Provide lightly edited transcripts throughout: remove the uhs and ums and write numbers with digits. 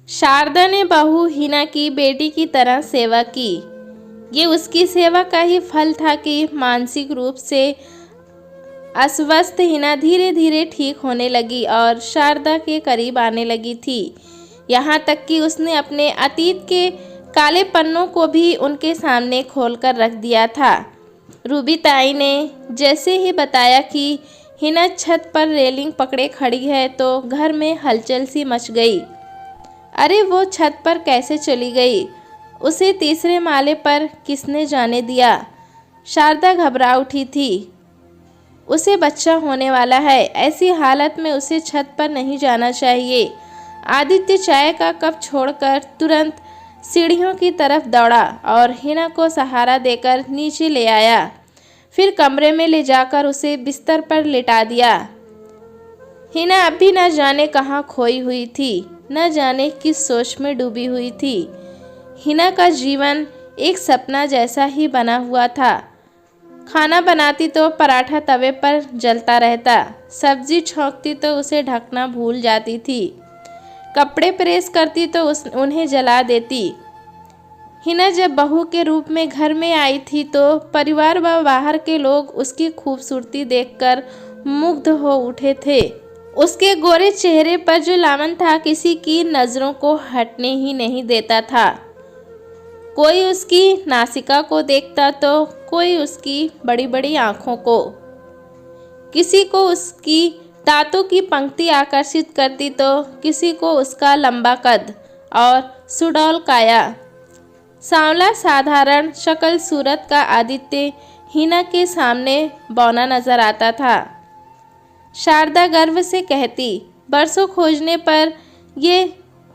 शारदा ने बहू हिना की बेटी की तरह सेवा की। ये उसकी सेवा का ही फल था कि मानसिक रूप से अस्वस्थ हिना धीरे धीरे ठीक होने लगी और शारदा के करीब आने लगी थी। यहाँ तक कि उसने अपने अतीत के काले पन्नों को भी उनके सामने खोलकर रख दिया था। रूबी ताई ने जैसे ही बताया कि हिना छत पर रेलिंग पकड़े खड़ी है तो घर में हलचल सी मच गई। अरे वो छत पर कैसे चली गई? उसे तीसरे माले पर किसने जाने दिया? शारदा घबरा उठी थी। उसे बच्चा होने वाला है, ऐसी हालत में उसे छत पर नहीं जाना चाहिए। आदित्य चाय का कप छोड़कर तुरंत सीढ़ियों की तरफ दौड़ा और हिना को सहारा देकर नीचे ले आया। फिर कमरे में ले जाकर उसे बिस्तर पर लिटा दिया। हिना अब भी न जाने कहाँ खोई हुई थी, न जाने किस सोच में डूबी हुई थी। हिना का जीवन एक सपना जैसा ही बना हुआ था। खाना बनाती तो पराठा तवे पर जलता रहता, सब्जी छौंकती तो उसे ढकना भूल जाती थी, कपड़े प्रेस करती तो उन्हें जला देती। हिना जब बहू के रूप में घर में आई थी तो परिवार व बाहर के लोग उसकी खूबसूरती देखकर मुग्ध हो उठे थे। उसके गोरे चेहरे पर जो लावण था किसी की नज़रों को हटने ही नहीं देता था। कोई उसकी नासिका को देखता तो कोई उसकी बड़ी बड़ी आँखों को, किसी को उसकी दांतों की पंक्ति आकर्षित करती तो किसी को उसका लंबा कद और सुडौल काया। सांवला साधारण शक्ल सूरत का आदित्य हिना के सामने बौना नजर आता था। शारदा गर्व से कहती, बरसों खोजने पर ये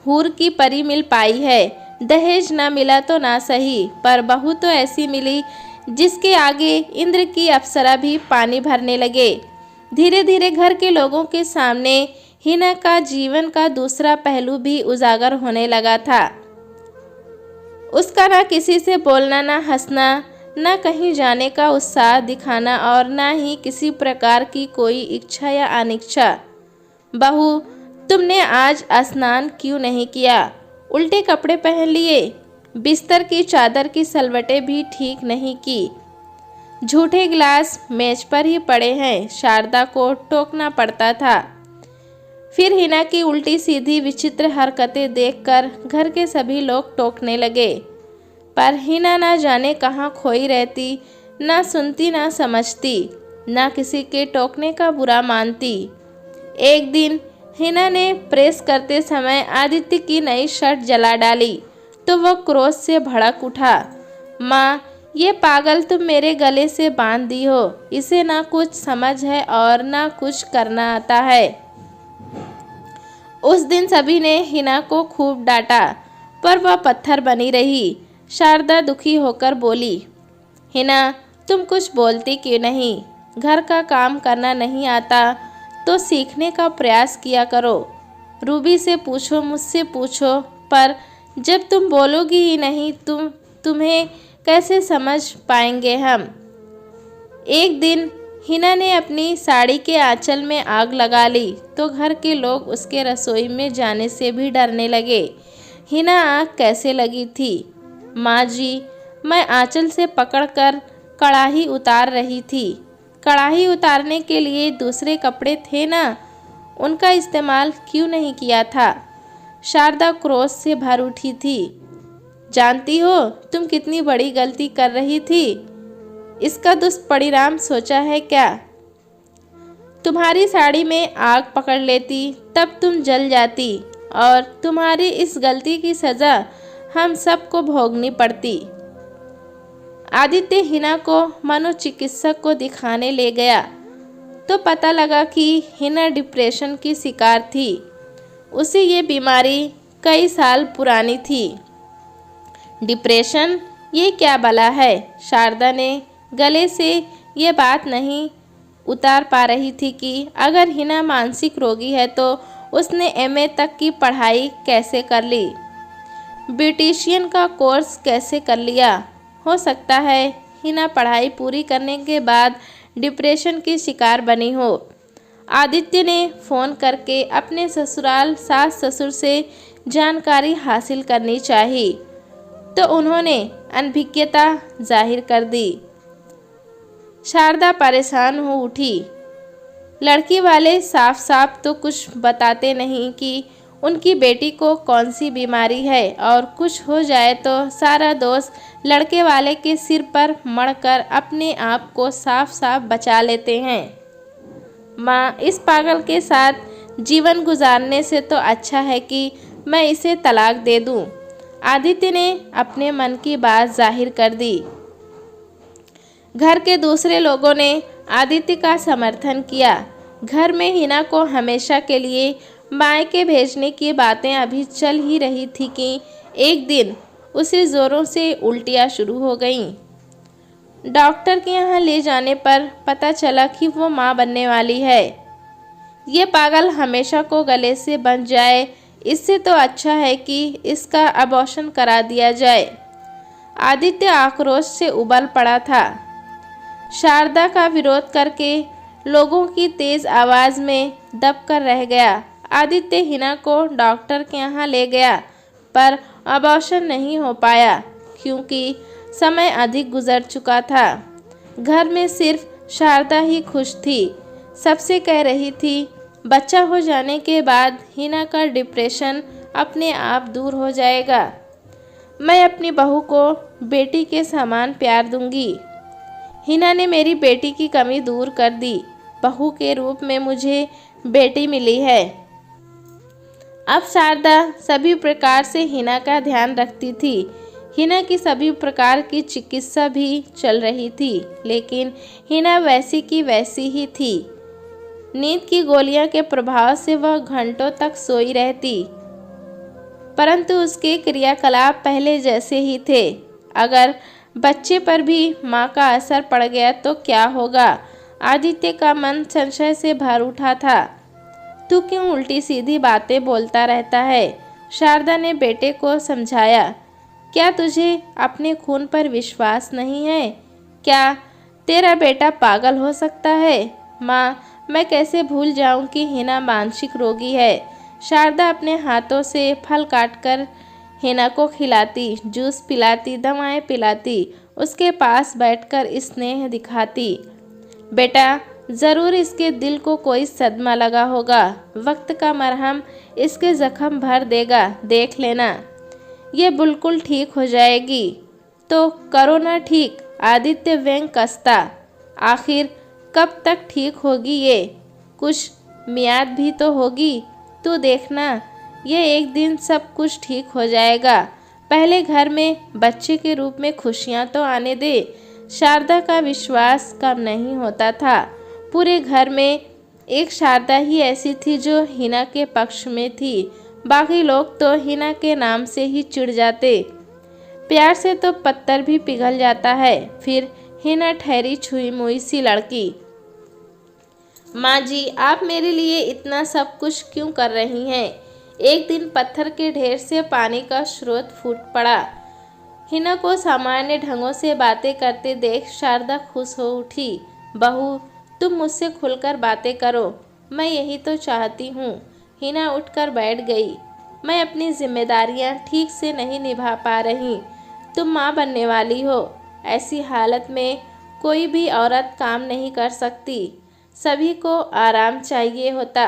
हूर की परी मिल पाई है। दहेज ना मिला तो ना सही, पर बहू तो ऐसी मिली जिसके आगे इंद्र की अप्सरा भी पानी भरने लगे। धीरे धीरे घर के लोगों के सामने हिना का जीवन का दूसरा पहलू भी उजागर होने लगा था। उसका ना किसी से बोलना, ना हंसना, ना कहीं जाने का उत्साह दिखाना और ना ही किसी प्रकार की कोई इच्छा या अनिच्छा। बहू, तुमने आज स्नान क्यों नहीं किया? उल्टे कपड़े पहन लिए, बिस्तर की चादर की सलवटें भी ठीक नहीं की, झूठे गिलास मेज पर ही पड़े हैं। शारदा को टोकना पड़ता था। फिर हिना की उल्टी सीधी विचित्र हरकतें देखकर घर के सभी लोग टोकने लगे, पर हिना ना जाने कहाँ खोई रहती, ना सुनती ना समझती, ना किसी के टोकने का बुरा मानती। एक दिन हिना ने प्रेस करते समय आदित्य की नई शर्ट जला डाली तो वह क्रोध से भड़क उठा। माँ, ये पागल तुम मेरे गले से बांध दी हो। इसे ना कुछ समझ है और ना कुछ करना आता है। उस दिन सभी ने हिना को खूब डांटा, पर वह पत्थर बनी रही। शारदा दुखी होकर बोली, हिना, तुम कुछ बोलती क्यों नहीं? घर का काम करना नहीं आता तो सीखने का प्रयास किया करो। रूबी से पूछो, मुझसे पूछो, पर जब तुम बोलोगी ही नहीं तुम्हें कैसे समझ पाएंगे हम? एक दिन हिना ने अपनी साड़ी के आंचल में आग लगा ली तो घर के लोग उसके रसोई में जाने से भी डरने लगे। हिना आग कैसे लगी थी? माँ जी, मैं आंचल से पकड़कर कढ़ाई उतार रही थी। कढ़ाई उतारने के लिए दूसरे कपड़े थे ना, उनका इस्तेमाल क्यों नहीं किया था? शारदा क्रोध से भर उठी थी। जानती हो तुम कितनी बड़ी गलती कर रही थी? इसका दुष्परिणाम सोचा है क्या? तुम्हारी साड़ी में आग पकड़ लेती तब तुम जल जाती और तुम्हारी इस गलती की सज़ा हम सबको भोगनी पड़ती। आदित्य हिना को मनोचिकित्सक को दिखाने ले गया तो पता लगा कि हिना डिप्रेशन की शिकार थी। उसे ये बीमारी कई साल पुरानी थी। डिप्रेशन, ये क्या भला है? शारदा ने गले से ये बात नहीं उतार पा रही थी कि अगर हिना मानसिक रोगी है तो उसने एमए तक की पढ़ाई कैसे कर ली, ब्यूटिशियन का कोर्स कैसे कर लिया। हो सकता है हिना पढ़ाई पूरी करने के बाद डिप्रेशन की शिकार बनी हो। आदित्य ने फ़ोन करके अपने ससुराल सास ससुर से जानकारी हासिल करनी चाहिए, तो उन्होंने अनभिज्ञता जाहिर कर दी। शारदा परेशान हो उठी। लड़की वाले साफ साफ तो कुछ बताते नहीं कि उनकी बेटी को कौन सी बीमारी है, और कुछ हो जाए तो सारा दोष लड़के वाले के सिर पर मढ़कर अपने आप को साफ साफ बचा लेते हैं। माँ, इस पागल के साथ जीवन गुजारने से तो अच्छा है कि मैं इसे तलाक दे दूं। आदित्य ने अपने मन की बात जाहिर कर दी। घर के दूसरे लोगों ने आदित्य का समर्थन किया। घर में हिना को हमेशा के लिए मायके भेजने की बातें अभी चल ही रही थी कि एक दिन उसे ज़ोरों से उल्टियाँ शुरू हो गईं। डॉक्टर के यहाँ ले जाने पर पता चला कि वो माँ बनने वाली है। ये पागल हमेशा को गले से बंध जाए, इससे तो अच्छा है कि इसका अबॉर्शन करा दिया जाए। आदित्य आक्रोश से उबल पड़ा था। शारदा का विरोध करके लोगों की तेज आवाज़ में दबकर रह गया। आदित्य हिना को डॉक्टर के यहाँ ले गया, पर अबॉर्शन नहीं हो पाया क्योंकि समय अधिक गुजर चुका था। घर में सिर्फ शारदा ही खुश थी। सबसे कह रही थी, बच्चा हो जाने के बाद हिना का डिप्रेशन अपने आप दूर हो जाएगा। मैं अपनी बहू को बेटी के समान प्यार दूंगी। हिना ने मेरी बेटी की कमी दूर कर दी। बहू के रूप में मुझे बेटी मिली है। अब शारदा सभी प्रकार से हिना का ध्यान रखती थी। हिना की सभी प्रकार की चिकित्सा भी चल रही थी, लेकिन हिना वैसी की वैसी ही थी। नींद की गोलियां के प्रभाव से वह घंटों तक सोई रहती, परंतु उसके क्रियाकलाप पहले जैसे ही थे। अगर बच्चे पर भी माँ का असर पड़ गया तो क्या होगा? आदित्य का मन संशय से भर उठा था। तू क्यों उल्टी सीधी बातें बोलता रहता है? शारदा ने बेटे को समझाया। क्या तुझे अपने खून पर विश्वास नहीं है? क्या तेरा बेटा पागल हो सकता है? माँ, मैं कैसे भूल जाऊं कि हिना मानसिक रोगी है। शारदा अपने हाथों से फल काटकर हिना को खिलाती, जूस पिलाती, दवाएं पिलाती, उसके पास बैठकर स्नेह दिखाती। बेटा, ज़रूर इसके दिल को कोई सदमा लगा होगा। वक्त का मरहम इसके जख्म भर देगा, देख लेना। ये बिल्कुल ठीक हो जाएगी। तो करो ना ठीक। आदित्य व्यंग कसता। आखिर कब तक ठीक होगी ये? कुछ मियाद भी तो होगी। तू देखना, ये एक दिन सब कुछ ठीक हो जाएगा। पहले घर में बच्चे के रूप में खुशियाँ तो आने दे। शारदा का विश्वास कम नहीं होता था। पूरे घर में एक शारदा ही ऐसी थी जो हिना के पक्ष में थी। बाकी लोग तो हिना के नाम से ही चिढ़ जाते। प्यार से तो पत्थर भी पिघल जाता है। फिर हिना ठहरी छुई मुई सी लड़की। माँ जी, आप मेरे लिए इतना सब कुछ क्यों कर रही हैं? एक दिन पत्थर के ढेर से पानी का स्रोत फूट पड़ा। हिना को सामान्य ढंगों से बातें करते देख शारदा खुश हो उठी। बहू, तुम मुझसे खुलकर बातें करो, मैं यही तो चाहती हूँ। हिना उठकर बैठ गई। मैं अपनी जिम्मेदारियाँ ठीक से नहीं निभा पा रही। तुम माँ बनने वाली हो। ऐसी हालत में कोई भी औरत काम नहीं कर सकती। सभी को आराम चाहिए होता।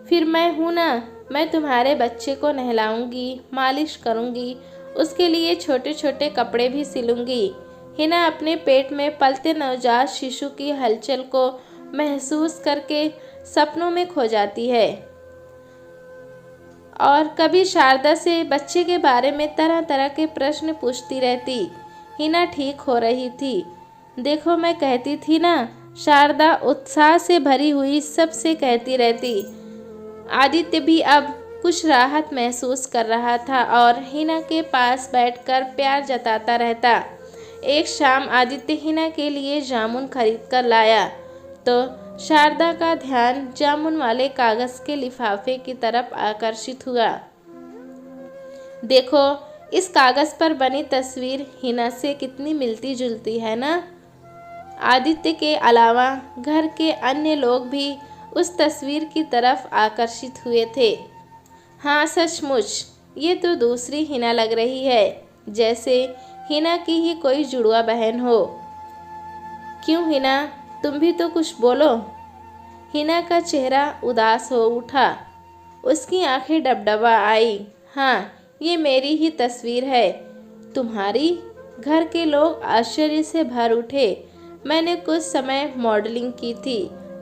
फिर मैं हूँ ना, मैं तुम्हारे बच्चे को नहलाऊंगी, मालिश करूंगी, उसके लिए छोटे छोटे कपड़े भी सिलूंगी। हिना अपने पेट में पलते नवजात शिशु की हलचल को महसूस करके सपनों में खो जाती है और कभी शारदा से बच्चे के बारे में तरह तरह के प्रश्न पूछती रहती। हिना ठीक हो रही थी। देखो, मैं कहती थी ना, शारदा उत्साह से भरी हुई सबसे कहती रहती। आदित्य भी अब कुछ राहत महसूस कर रहा था और हिना के पास बैठकर प्यार जताता रहता। एक शाम आदित्य हिना के लिए जामुन खरीद कर लाया तो शारदा का ध्यान जामुन वाले कागज के लिफाफे की तरफ आकर्षित हुआ। देखो, इस कागज पर बनी तस्वीर हिना से कितनी मिलती जुलती है ना? आदित्य के अलावा घर के अन्य लोग भी उस तस्वीर की तरफ आकर्षित हुए थे। हाँ सचमुच, ये तो दूसरी हिना लग रही है, जैसे हिना की ही कोई जुड़वा बहन हो। क्यों हिना, तुम भी तो कुछ बोलो। हिना का चेहरा उदास हो उठा, उसकी आंखें डबडबा आई। हाँ, ये मेरी ही तस्वीर है। तुम्हारी? घर के लोग आश्चर्य से भर उठे। मैंने कुछ समय मॉडलिंग की थी।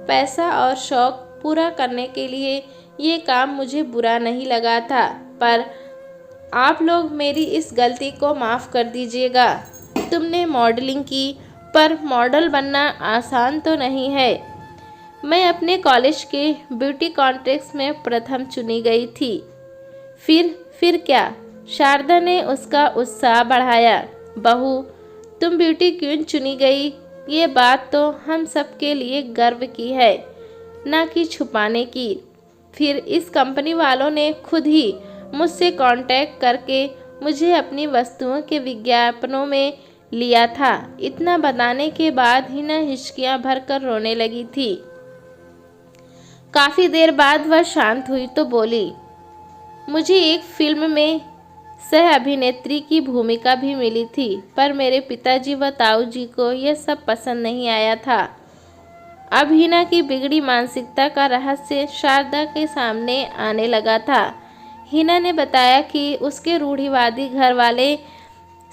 पैसा और शौक पूरा करने के लिए ये काम मुझे बुरा नहीं लगा था, पर आप लोग मेरी इस गलती को माफ़ कर दीजिएगा। तुमने मॉडलिंग की, पर मॉडल बनना आसान तो नहीं है। मैं अपने कॉलेज के ब्यूटी कॉन्टेस्ट में प्रथम चुनी गई थी। फिर क्या? शारदा ने उसका उत्साह बढ़ाया। बहू, तुम ब्यूटी क्वीन चुनी गई, ये बात तो हम सबके लिए गर्व की है, ना कि छुपाने की। फिर इस कंपनी वालों ने खुद ही मुझसे कांटेक्ट करके मुझे अपनी वस्तुओं के विज्ञापनों में लिया था। इतना बताने के बाद हिना हिचकियां भरकर रोने लगी थी। काफ़ी देर बाद वह शांत हुई तो बोली, मुझे एक फिल्म में सह अभिनेत्री की भूमिका भी मिली थी, पर मेरे पिताजी व ताऊ जी को यह सब पसंद नहीं आया था। अब हिना की बिगड़ी मानसिकता का रहस्य शारदा के सामने आने लगा था। हिना ने बताया कि उसके रूढ़िवादी घर वाले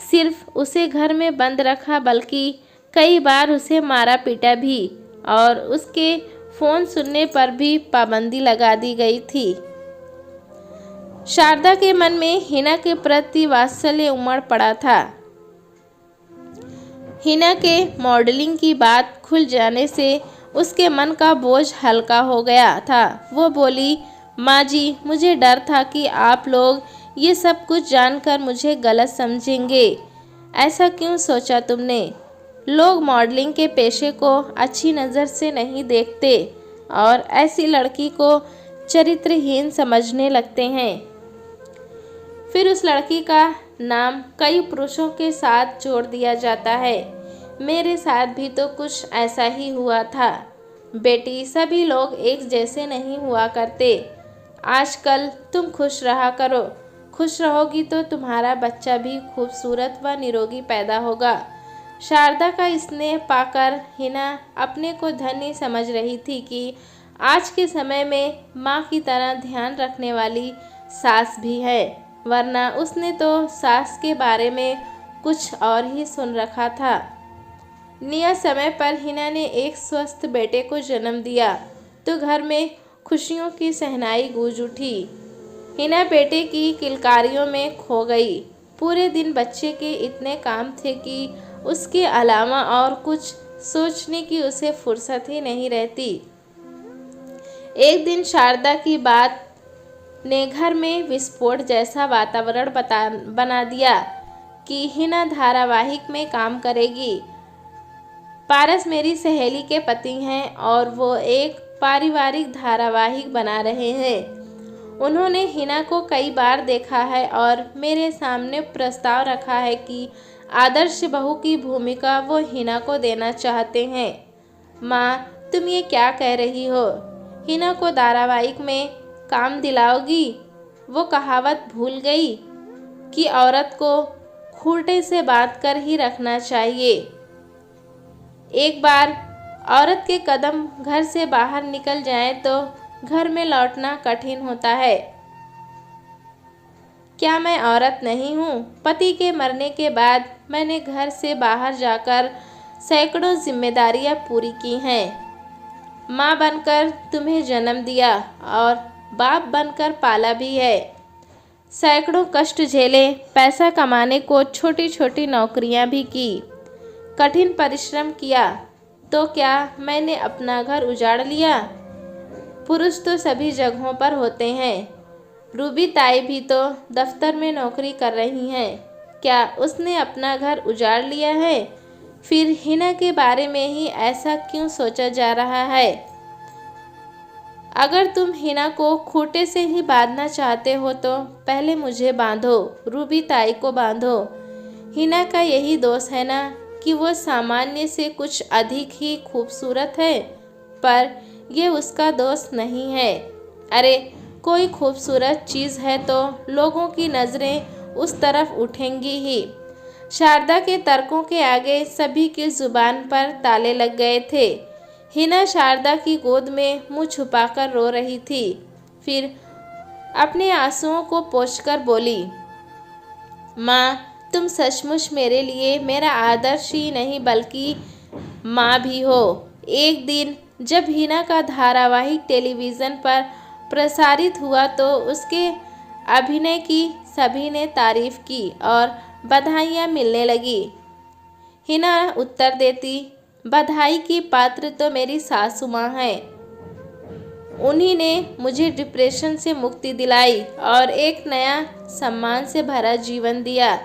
सिर्फ उसे घर में बंद रखा, बल्कि कई बार उसे मारा पीटा भी, और उसके फ़ोन सुनने पर भी पाबंदी लगा दी गई थी। शारदा के मन में हिना के प्रति वात्सल्य उमड़ पड़ा था। हिना के मॉडलिंग की बात खुल जाने से उसके मन का बोझ हल्का हो गया था। वो बोली, माँ जी, मुझे डर था कि आप लोग ये सब कुछ जानकर मुझे गलत समझेंगे। ऐसा क्यों सोचा तुमने? लोग मॉडलिंग के पेशे को अच्छी नज़र से नहीं देखते और ऐसी लड़की को चरित्रहीन समझने लगते हैं। फिर उस लड़की का नाम कई पुरुषों के साथ जोड़ दिया जाता है। मेरे साथ भी तो कुछ ऐसा ही हुआ था। बेटी, सभी लोग एक जैसे नहीं हुआ करते। आजकल तुम खुश रहा करो। खुश रहोगी तो तुम्हारा बच्चा भी खूबसूरत व निरोगी पैदा होगा। शारदा का स्नेह पाकर हिना अपने को धन्य समझ रही थी कि आज के समय में माँ की तरह ध्यान रखने वाली सास भी है, वरना उसने तो सास के बारे में कुछ और ही सुन रखा था। नियत समय पर हिना ने एक स्वस्थ बेटे को जन्म दिया तो घर में खुशियों की शहनाई गूंज उठी। हिना बेटे की किलकारियों में खो गई। पूरे दिन बच्चे के इतने काम थे कि उसके अलावा और कुछ सोचने की उसे फुर्सत ही नहीं रहती। एक दिन शारदा की बात ने घर में विस्फोट जैसा वातावरण बना दिया कि हिना धारावाहिक में काम करेगी। पारस मेरी सहेली के पति हैं और वो एक पारिवारिक धारावाहिक बना रहे हैं। उन्होंने हिना को कई बार देखा है और मेरे सामने प्रस्ताव रखा है कि आदर्श बहू की भूमिका वो हिना को देना चाहते हैं। माँ, तुम ये क्या कह रही हो? हिना को धारावाहिक में काम दिलाओगी? वो कहावत भूल गई कि औरत को खूंटे से बांध कर ही रखना चाहिए। एक बार औरत के कदम घर से बाहर निकल जाएं तो घर में लौटना कठिन होता है। क्या मैं औरत नहीं हूँ? पति के मरने के बाद मैंने घर से बाहर जाकर सैकड़ों जिम्मेदारियाँ पूरी की हैं। माँ बनकर तुम्हें जन्म दिया और बाप बनकर पाला भी है। सैकड़ों कष्ट झेले, पैसा कमाने को छोटी छोटी नौकरियाँ भी की, कठिन परिश्रम किया, तो क्या मैंने अपना घर उजाड़ लिया? पुरुष तो सभी जगहों पर होते हैं। रूबी ताई भी तो दफ्तर में नौकरी कर रही हैं। क्या उसने अपना घर उजाड़ लिया है? फिर हिना के बारे में ही ऐसा क्यों सोचा जा रहा है? अगर तुम हिना को खूंटे से ही बांधना चाहते हो तो पहले मुझे बांधो, रूबी ताई को बांधो। हिना का यही दोष है ना कि वो सामान्य से कुछ अधिक ही खूबसूरत है, पर ये उसका दोष नहीं है। अरे, कोई खूबसूरत चीज़ है तो लोगों की नज़रें उस तरफ उठेंगी ही। शारदा के तर्कों के आगे सभी की जुबान पर ताले लग गए थे। हिना शारदा की गोद में मुंह छुपाकर रो रही थी। फिर अपने आंसुओं को पोंछकर बोली, माँ, तुम सचमुच मेरे लिए मेरा आदर्श ही नहीं बल्कि माँ भी हो। एक दिन जब हिना का धारावाहिक टेलीविज़न पर प्रसारित हुआ तो उसके अभिनय की सभी ने तारीफ की और बधाइयाँ मिलने लगी। हिना उत्तर देती, बधाई की पात्र तो मेरी सासू माँ हैं। उन्हीं ने मुझे डिप्रेशन से मुक्ति दिलाई और एक नया सम्मान से भरा जीवन दिया।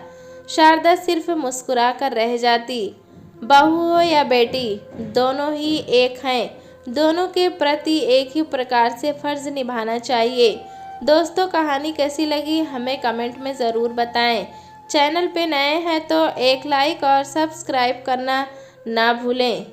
शारदा सिर्फ मुस्कुरा कर रह जाती। बहू हो या बेटी, दोनों ही एक हैं। दोनों के प्रति एक ही प्रकार से फ़र्ज़ निभाना चाहिए। दोस्तों, कहानी कैसी लगी हमें कमेंट में ज़रूर बताएं। चैनल पे नए हैं तो एक लाइक और सब्सक्राइब करना ना भूलें।